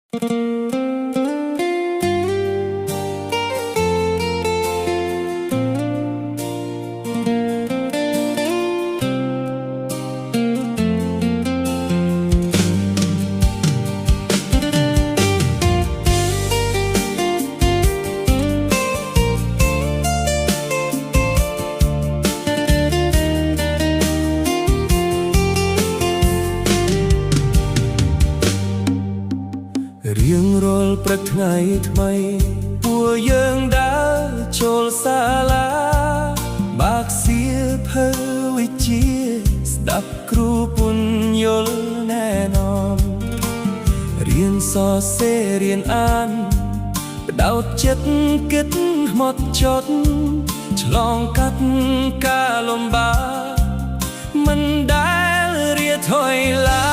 រៀងរាល់ព្រឹកថ្ងៃថ្មីពួកយើងដើរចូលសាលាបាក់សៀភើវិជ្ជាស្ដាប់គ្រូពន្យល់ណែនាំរៀនសរសេររៀនអានបដោតចិត្តគិតហ្មត់ចត់ឆ្លងកាត់ការលំបាកមិនដែលរាថយឡើយ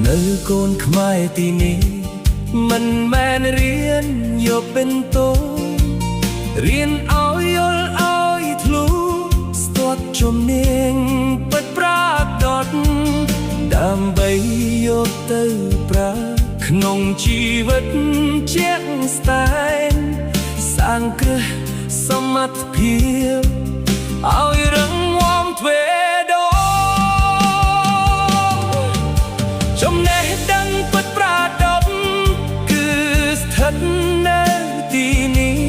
នៅកូនខ្មែរទីនេះមិនមែនរៀនយកពិន្ទុរៀនឲ្យយល់ឲ្យធ្លុះស្ទាត់ជំនាញពិតប្រាកដដើម្បីយកទៅប្រើក្នុងជីវិតជាក់ស្ដែងសាងគ្រឹះសមត្ថភាពឲ្យរឹងមាំទ្វេដងចំណេះដឹងពិតប្រាកដគឺស្ថិតនៅទីនេះ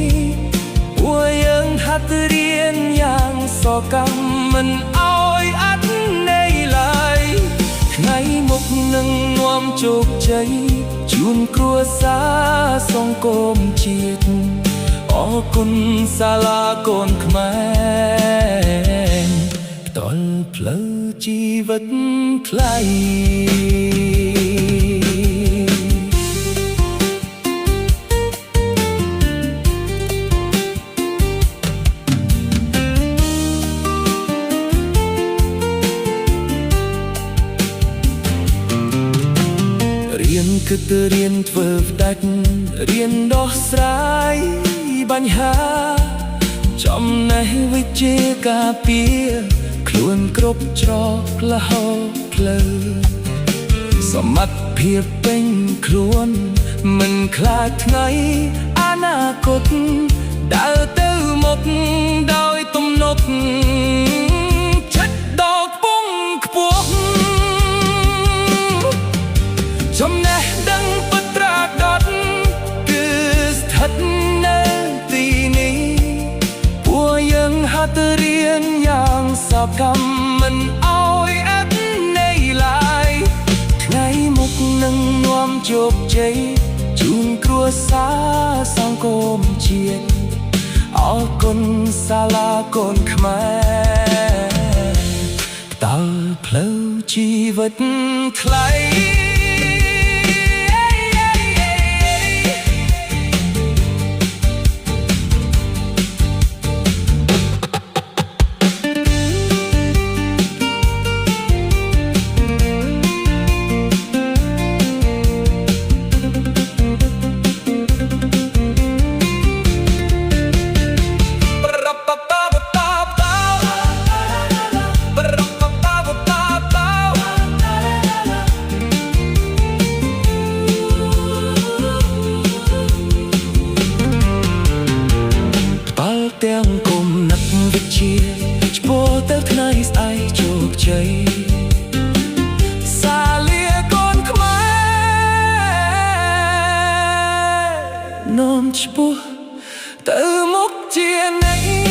ពួកយើងហាត់រៀនយ៉ាងសកម្មមិនឲ្យអត់ន័យឡើយថ្ងៃមុខនឹងនាំជោគជ័យជូនគ្រួសារសង្គមជាតិអរគុណសាលាកូនខ្មែរផ្ដល់ផ្លូវជីវិតថ្លៃរៀនគិតរៀនធ្វើផ្ដាច់រៀនដោះស្រាយបញ្ហាចំណេះវិជ្ជាការពារខ្លួនគ្រប់ច្រកលហោផ្លូវសមត្ថភាពពេញខ្លួនមិនខ្លាចថ្ងៃអនាគតដើរទៅមុខដោយទំនុកចិត្តដល់ពងខ្ពស់ចំណេះដឹងពិតប្រាកដគឺស្ថិតនៅទីនេះពួកយើងហាត់រៀនយ៉ាងសកម្មមិនឲ្យអត់ន័យឡើយថ្ងៃមុខនឹងនាំជោគជ័យជូនគ្រួសារសង្គមជាតិអរគុណសាលាកូនខ្មែរតើផ្លូវជីវិតថ្លៃទាំងគុំនឹកវិជ្ជាឆ្ពោះទៅថ្ងៃស្អែកជោគជ័យសាលាកូនខ្មែរនាំឆ្ពោះទៅមុខជានៃ